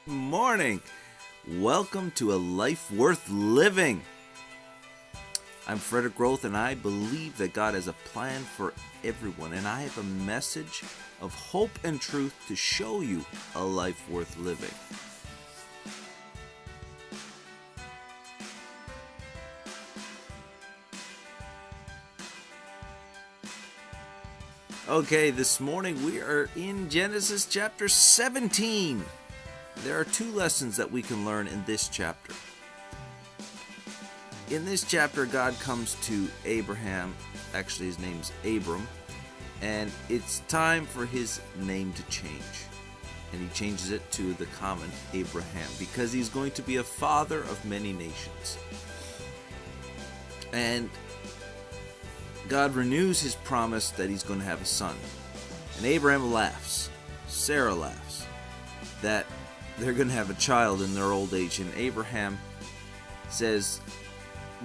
morning. Welcome to A Life Worth Living. I'm Frederick Groth, and I believe that God has a plan for everyone, and I have a message of hope and truth to show you a life worth living. Okay, this morning we are in Genesis chapter 17. There are two lessons that we can learn in this chapter. In this chapter, God comes to Abraham, actually his name's Abram, and it's time for his name to change. And he changes it to the common Abraham, because he's going to be a father of many nations. And God renews his promise that he's going to have a son. And Abraham laughs, Sarah laughs, that they're going to have a child in their old age. And Abraham says,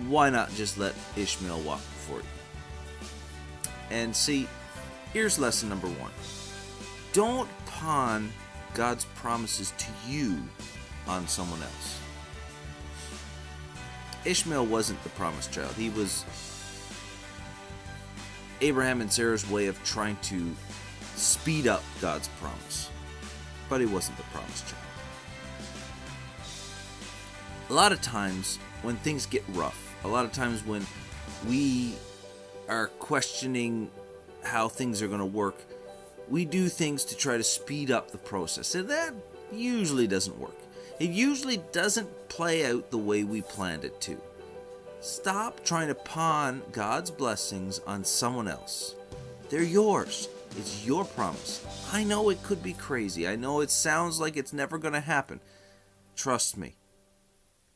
why not just let Ishmael walk before you? And see, here's lesson number one. Don't pawn God's promises to you on someone else. Ishmael wasn't the promised child. He was Abraham and Sarah's way of trying to speed up God's promise. But he wasn't the promised child. A lot of times when things get rough, a lot of times when we are questioning how things are going to work, we do things to try to speed up the process. And that usually doesn't work. It usually doesn't play out the way we planned it to. Stop trying to pawn God's blessings on someone else. They're yours. It's your promise. I know it could be crazy. I know it sounds like it's never going to happen. Trust me.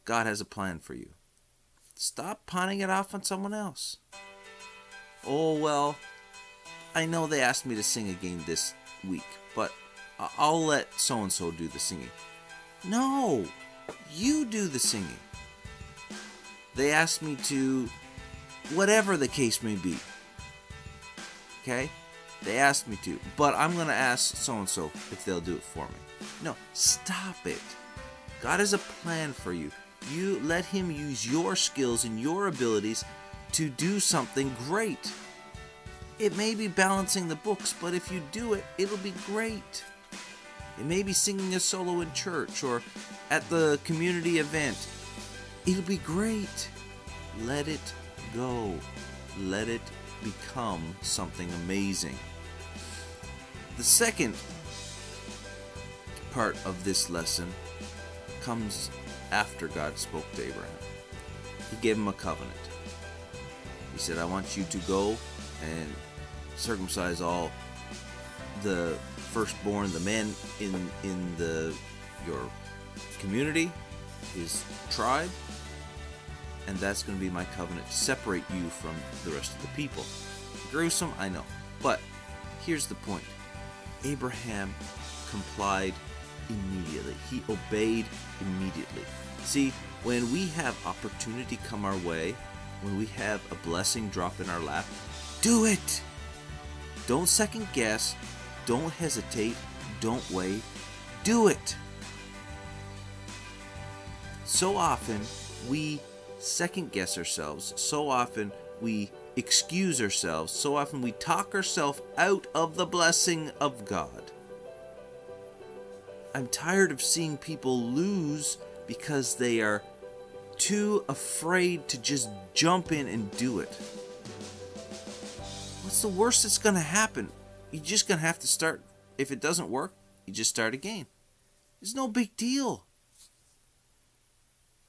God has a plan for you. Stop pawning it off on someone else. Oh, well, I know they asked me to sing again this week, but I'll let so-and-so do the singing. No, you do the singing. They asked me to, whatever the case may be. Okay? They asked me to, but I'm going to ask so-and-so if they'll do it for me. No, stop it. God has a plan for you. You let him use your skills and your abilities to do something great. It may be balancing the books, but if you do it, it'll be great. It may be singing a solo in church or at the community event. It'll be great. Let it go. Let it become something amazing. The second part of this lesson comes after God spoke to Abraham. He gave him a covenant. He said, I want you to go and circumcise all the firstborn, the men in your community, his tribe, and that's going to be my covenant to separate you from the rest of the people. Gruesome, I know, but here's the point. Abraham complied immediately. He obeyed immediately. See, when we have opportunity come our way, when we have a blessing drop in our lap, do it! Don't second guess. Don't hesitate. Don't wait. Do it! So often, we second guess ourselves. So often, we excuse ourselves. So often, we talk ourselves out of the blessing of God. I'm tired of seeing people lose because they are too afraid to just jump in and do it. What's the worst that's going to happen? You're just going to have to start. If it doesn't work, you just start again. It's no big deal.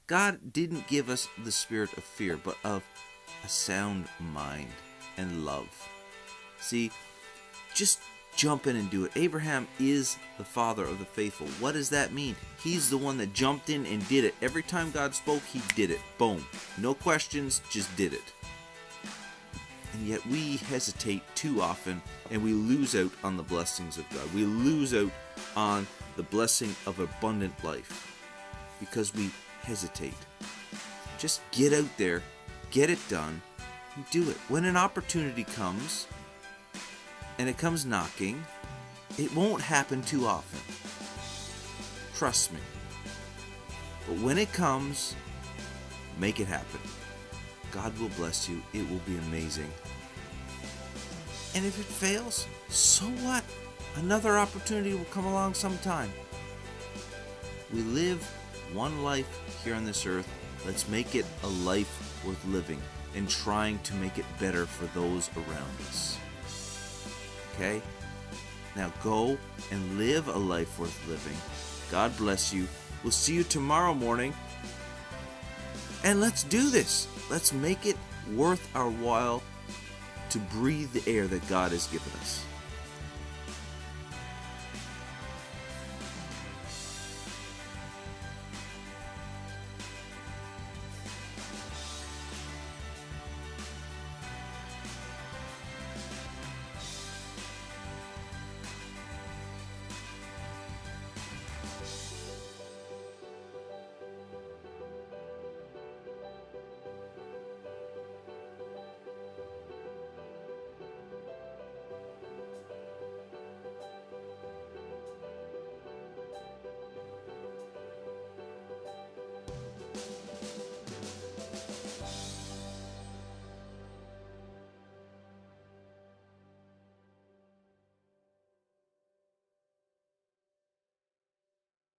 God didn't give us the spirit of fear, but of a sound mind and love. See, just jump in and do it. Abraham is the father of the faithful. What does that mean? He's the one that jumped in and did it. Every time God spoke, he did it. Boom. No questions, just did it. And yet we hesitate too often, and we lose out on the blessings of God. We lose out on the blessing of abundant life because we hesitate. Just get out there, get it done, and do it. When an opportunity comes, and it comes knocking, it won't happen too often. Trust me. But when it comes, make it happen. God will bless you. It will be amazing. And if it fails, so what? Another opportunity will come along sometime. We live one life here on this earth. Let's make it a life worth living and trying to make it better for those around us. Okay? Now go and live a life worth living. God bless you. We'll see you tomorrow morning. And let's do this. Let's make it worth our while to breathe the air that God has given us.